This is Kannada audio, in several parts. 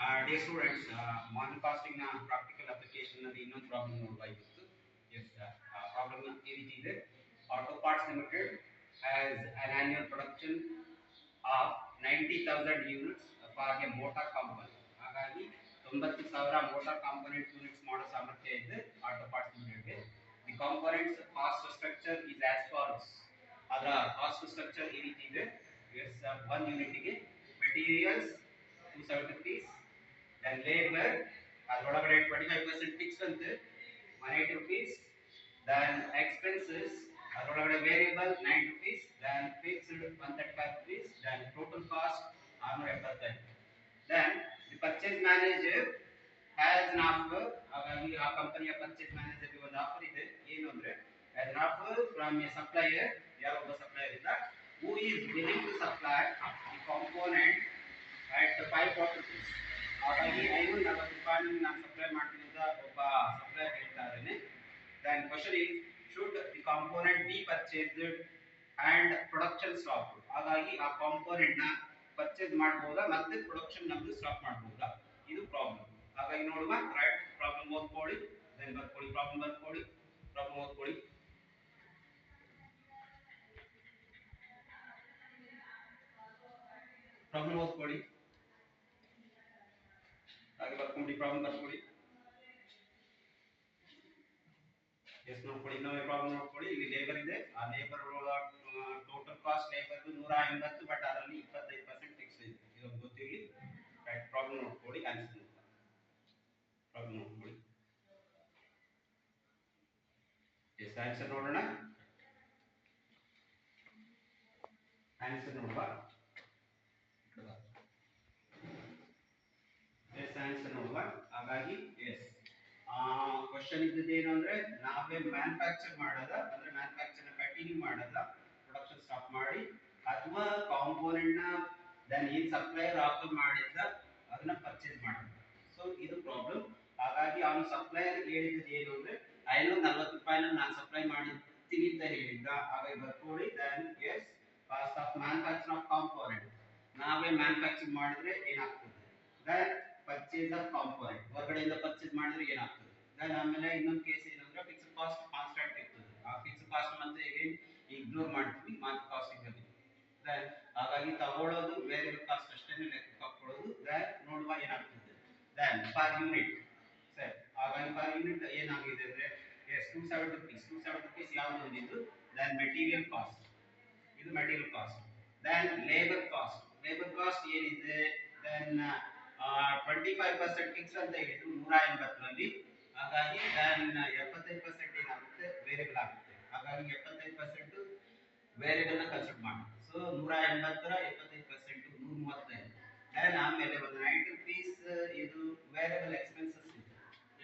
Dear students, modern casting practical application ನಲ್ಲಿ ಇನ್ನೊಂದು ಪ್ರಾಬ್ಲಮ್ ನೋಡಬೇಕಾಗಿತ್ತು. Yes, problem ಈ ರೀತಿ ಇದೆ. Auto Parts Limited has an annual production of 90,000 units for a motor component. ಹಾಗಾಗಿ 90,000 motor component units ಮಾಡೋ ಸಾಮರ್ಥ್ಯ ಇದೆ Auto Parts Limited ಗೆ. The components cost structure is as follows. ಅದರ ಕಾಸ್ಟ್ ಸ್ಟ್ರಕ್ಚರ್ ಈ ರೀತಿ ಇದೆ. Yes, 1 unit ಗೆ materials 270 rupees. Then labor, ಅದರೊಳಗಡೆ 25% fixed ಅಂತೆ 180 rupees. Then expenses, ಅದರೊಳಗಡೆ variable 9 rupees. Then fixed 135 rupees. Then total cost 675. Then the purchase manager has an offer. ಹಾಗಾಗಿ ಆ ಕಂಪನಿಯ purchase manager ಗೆ ಒಂದು ಆಫರ್ ಇದೆ. ಏನು ಅಂದ್ರೆ as an offer from a supplier, ಯಾರೋ ಒಬ್ಬ ಸಪ್ಲೈಯರ್ ಇದ್ದ who is willing to supply the component at 540 rupees. ಹಾಗಾಗಿ 540 ರೂಪಾಯಿ ನಾನು ಸಪ್ಲೈ ಮಾಡ್ತೀನಿ ಅಂತ ಒಬ್ಬ ಸಪ್ಲೈಯರ್ ಹೇಳ್ತಾ ಇದ್ದಾನೆ. Then question is, should the component be purchased and production stopped? ಹಾಗಾಗಿ ಆ ಕಾಂಪೋನೆಂಟ್ ನ ಪರ್ಚೇಸ್ ಮಾಡಬಹುದಾ ಮತ್ತೆ ಪ್ರೊಡಕ್ಷನ್ ನಮ್ದು ಸ್ಟಾಪ್ ಮಾಡಬಹುದಾ, ಇದು ಪ್ರಾಬ್ಲಮ್. ಹಾಗಾಗಿ ನೋಡುವ, ರೈಟ್ ಪ್ರಾಬ್ಲಮ್ ಓದ್ಕೊಳ್ಳಿ, ದೆನ್ ಬರ್ಕೊಳ್ಳಿ, ಪ್ರಾಬ್ಲಮ್ ಬರ್ಕೊಳ್ಳಿ, ಪ್ರಾಬ್ಲಮ್ ಓದ್ಕೊಳ್ಳಿ. ಪ್ರಾಬ್ಲಮ್ ಓದ್ಕೊಳ್ಳಿ, ಹಾಗೆ ಬರ್ಕೊಂಡು ಪ್ರಾಬ್ಲಮ್ ಬರ್ಕೊಳ್ಳಿ. ಎಸ್ ನೋಡ್ಕೊಳ್ಳಿ, ಇನ್ನೊಮ್ಮೆ ಪ್ರಾಬ್ಲಮ್ ನೋಡ್ಕೊಳ್ಳಿ. ಇಲ್ಲಿ ಲೇಬರ್ ಇದೆ, ಆ labour total cost labour 180, but ಅದರಲ್ಲಿ 25% ಫಿಕ್ಸ್ ಇದೆ, ಇದೊಂದು ಗೊತ್ತಿರಲಿ. ರೈಟ್, ಪ್ರಾಬ್ಲಮ್ ನೋಡ್ಕೊಳ್ಳಿ, ಆನ್ಸರ್ ಪ್ರಾಬ್ಲಮ್ ನೋಡ್ಕೊಳ್ಳಿ. ಎಸ್ ಆನ್ಸರ್ ನೋಡೋಣ, ಆನ್ಸರ್ ನೋಡುವ. ಎಸ್ ಆನ್ಸರ್ ನೋಡುವ. ಹಾಗಾಗಿ ಎಸ್ ಕ್ವಶನ್ ಇದ್ದದ್ದು ಏನು ಅಂದ್ರೆ, ನಾವೇ ಮ್ಯಾನುಫ್ಯಾಕ್ಚರ್ ಮಾಡೋದ ಅಂದ್ರೆ ಮ್ಯಾನುಫ್ಯಾಕ್ಚರ್ ಕಂಟಿನ್ಯೂ ಮಾಡೋದ, ಪ್ರೊಡಕ್ಷನ್ ಸ್ಟಾಪ್ ಮಾಡಿ, ಅಥವಾ ಕಾಂಪೋನೆಂಟ್ ನ ದೆನ್ ಏನ್ ಸಪ್ಲೈಯರ್ ಆಫರ್ ಮಾಡಿದ್ದ ಅದನ್ನ ಪರ್ಚೇಸ್ ಮಾಡೋದು. ಸೊ ಇದು ಪ್ರಾಬ್ಲಮ್. ಹಾಗಾಗಿ ಅವನು ಸಪ್ಲೈಯರ್ ಹೇಳಿದ್ದು ಏನು ಅಂದ್ರೆ 540 ರೂಪಾಯಿನ ನಾನು ಸಪ್ಲೈ ಮಾಡಿರ್ತೀನಿ ಅಂತ ಹೇಳಿದ್ದ. ಹಾಗಾಗಿ ಬರ್ಕೊಳ್ಳಿ. Then is cost of manufacture of component, ನಾವೇ ಮ್ಯಾನುಫ್ಯಾಕ್ಚರ್ ಮಾಡಿದ್ರೆ ಏನಾಗ್ತದೆ, ದೆನ್ ಪರ್ಚೇಸ್ ಆಫ್ ಕಾಂಪೋನೆಂಟ್, ಹೊರಗಡೆಯಿಂದ ಪರ್ಚೇಸ್ ಮಾಡಿದ್ರೆ ಏನಾಗ್ತದೆ. ದೆನ್ ಆಮೇಲೆ ಇನ್ನೊಂದು ಕೇಸ್ ಏನಂದ್ರೆ ಫಿಕ್ಸ್ಡ್ ಕಾಸ್ಟ್ ಕಾನ್ಸ್ಟೆಂಟ್ ಇರ್ತದೆ. ಆ ಫಿಕ್ಸ್ಡ್ ಕಾಸ್ಟ್ ಮತ್ತೆ ಇಗ್ನೋರ್ ಮಾಡ್ತೀವಿ ಮಾರ್ಕೆಟ್ ಕಾಸ್ಟಿಂಗ್ ಅಲ್ಲಿ. ದೆನ್ ಹಾಗಾಗಿ ತಗೊಳ್ಳೋದು ವೇರಿಯಬಲ್ ಕಾಸ್ಟ್ ಅಷ್ಟೇ ಲೆಕ್ಕ ಹಾಕೊಳ್ಳೋದು. ದೆನ್ ನೋಡುವ ಏನಾಗ್ತದೆ. ದೆನ್ ಪರ್ ಯೂನಿಟ್ ಸರ್, ಹಾಗಾಗಿ ಪರ್ ಯೂನಿಟ್ ಏನಾಗಿದೆ ಅಂದ್ರೆ ಎಸ್ 270 rupees. 270 rupees ಯಾವುದು ಬಂದಿದ್ದು, ದೆನ್ ಮೆಟೀರಿಯಲ್ ಕಾಸ್ಟ್, ಇದು material cost. Then labour cost, labour cost ಏನಿದೆ, ದೆನ್ 25% ಫಿಕ್ಸ್ ಅಂತ ಹೇಳಿದ್ರು 180 ರಲ್ಲಿ. ಹಾಗಾಗಿ ದೆನ್ 75% ಏನಾಗುತ್ತೆ, ವೇರಿಯಬಲ್ ಆಗುತ್ತೆ. ಹಾಗಾಗಿ 75% ವೇರಿಯಬಲ್ ನ ಕನ್ಸಿಡರ್ ಮಾಡಿ. ಸೊ 180 ರ 75% 135. ದೆನ್ ಆಮೇಲೆ ಒಂದು 90 rupees ಇದು ವೇರಿಯಬಲ್ ಎಕ್ಸ್ಪೆನ್ಸಸ್ ಇದೆ.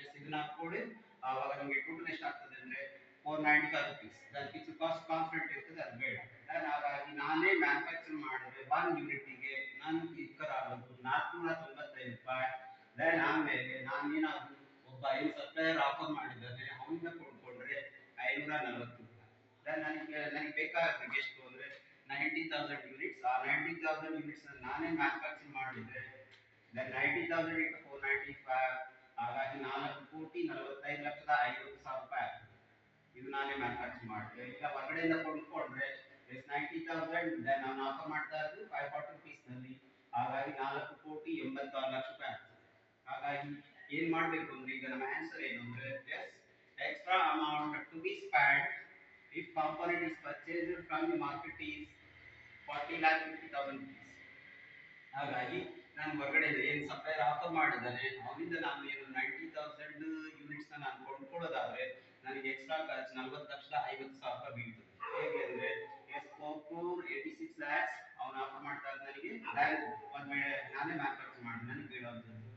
ಎಸ್ ಇದನ್ನ ಹಾಕೊಳ್ಳಿ. ಆವಾಗ ನಮಗೆ ಟೋಟಲ್ ಎಷ್ಟು ಆಗ್ತದೆ ಅಂದ್ರೆ 495 rupees. Then fixed cost constant ಇರ್ತದೆ, ಅದು ಬೇಡ. ದೆನ್ ಹಾಗಾಗಿ ನಾನೇ ಮ್ಯಾನುಫ್ಯಾಕ್ಚರ್ ಮಾಡಿದ್ರೆ 1 ಯೂನಿಟ್ಗೆ ನಾನು ಇನ್ಕರ್ ಆಗೋದು 495 ರೂಪಾಯಿ. ದೆನ್ ಆಮೇಲೆ ನಾನೇನಾದ್ರು ಒಬ್ಬ ಏನು ಸಪ್ಲೈಯರ್ ಆಫರ್ ಮಾಡಿದ್ದಾನೆ ಅವನಿಂದ ಕೊಂಡ್ಕೊಂಡ್ರೆ 540 ರೂಪಾಯಿ. ದೆನ್ ನನಗೆ ಬೇಕಾಗಿದ್ದು ಎಷ್ಟು ಅಂದ್ರೆ 90,000 ಯೂನಿಟ್ಸ್. ಆ 90,000 ಯೂನಿಟ್ಸ್ ನಾನೇ ಮ್ಯಾನುಫ್ಯಾಕ್ಚರ್ ಮಾಡಿದ್ರೆ ದೆನ್ 90,000 into 495, ಹಾಗಾಗಿ 4,45,50,000 ರೂಪಾಯಿ ಆಗ್ತದೆ. ಇದು ನಾನೇ ಮ್ಯಾನುಫ್ಯಾಕ್ಚರ್ ಮಾಡಿದ್ರೆ. ಈಗ ಹೊರಗಡೆಯಿಂದ ಕೊಂಡ್ಕೊಂಡ್ರೆ 90,000, ದೆನ್ ನಾನು ಆಫರ್ ಮಾಡ್ತಾ ಇರೋದು 540 rupees ನಲ್ಲಿ. ಹಾಗಾಗಿ 4,86,00,000 ರೂಪಾಯಿ ಆಗ್ತದೆ. ಹಾಗಾಗಿ ಏನ್ ಮಾಡ್ಬೇಕು ಅಂದ್ರೆ, ಈಗ ನಮ್ಮ ಆನ್ಸರ್ ಏನು ಅಂದ್ರೆ is extra amount to be spend if component is purchased from the market is 40,50,000 rupees. ಹಾಗಾಗಿ ನಾನು ಹೊರಗಡೆ ಏನು ಸಪ್ಲೈಯರ್ ಆಫರ್ ಮಾಡಿದ್ದಾನೆ ಅವನಿಂದ ನಾನು ಏನು 90,000 ಯೂನಿಟ್ಸ್ ನಾನು ಕೊಂಡ್ಕೊಳ್ಳೋದಾದ್ರೆ ನನಗೆ ಎಕ್ಸ್ಟ್ರಾ ಖರ್ಚು 40,50,000 ರೂಪಾಯಿ ಬೀಳ್ತದೆ. ಹೇಗೆ ಅಂದ್ರೆ ಎಸ್ 4,86 lakhs ಅವನು ಆಫರ್ ಮಾಡ್ತಾ ಇದ್ದ ನನಗೆ, ದೆನ್ ಒಂದ್ ವೇಳೆ ನಾನೇ ಮ್ಯಾನುಫ್ಯಾಕ್ಚರ್ ಮಾಡಿ ನನಗೆ ಬೀಳುವಂಥದ್ದು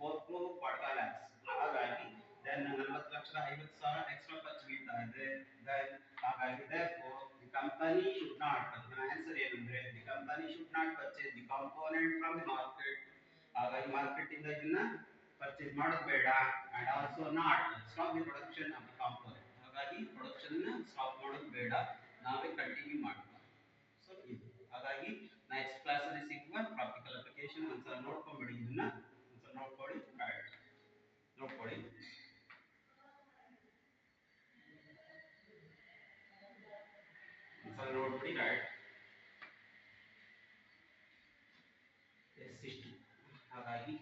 4,40 lakhs. ಹಾಗಾಗಿ ದೆನ್ 40,50,000 ಎಕ್ಸ್ಟ್ರಾ ಖರ್ಚು ಬೀಳ್ತಾ ಇದೆ. ದೆನ್ ಹಾಗಾಗಿ therefore the company should not, ನನ್ನ ಆನ್ಸರ್ ಏನಂದ್ರೆ the company should not purchase the component from the market. ಹಾಗಾಗಿ ಮಾರ್ಕೆಟ್ ಇಂದ ಇದನ್ನ ಪರ್ಚೇಸ್ ಮಾಡೋದು ಬೇಡ. and also not stop the production of the component. ಹಾಗಾಗಿ ಪ್ರೊಡಕ್ಷನ್ ನ ಸ್ಟಾಪ್ ಮಾಡೋದು ಬೇಡ, ನಾವೇ ಕಂಟಿನ್ಯೂ ಮಾಡಬೇಕು. ಸೊ ಇದು ಹಾಗಾಗಿ ನೆಕ್ಸ್ಟ್ ಕ್ಲಾಸ್ ಅಲ್ಲಿ ಸಿಗುವ ಪ್ರಾಕ್ಟಿಕಲ್ ಅಪ್ಲಿಕೇಶನ್ ಒಂದ್ಸಲ ನೋಡ್ಕೊಂಡ್ಬಿಡಿ, ಇದನ್ನ ಒಂದ್ಸಲ ನೋಡ್ಬಿಡಿ ರೈಟ್ ಎಸ್ ಇಷ್ಟು. ಹಾಗಾಗಿ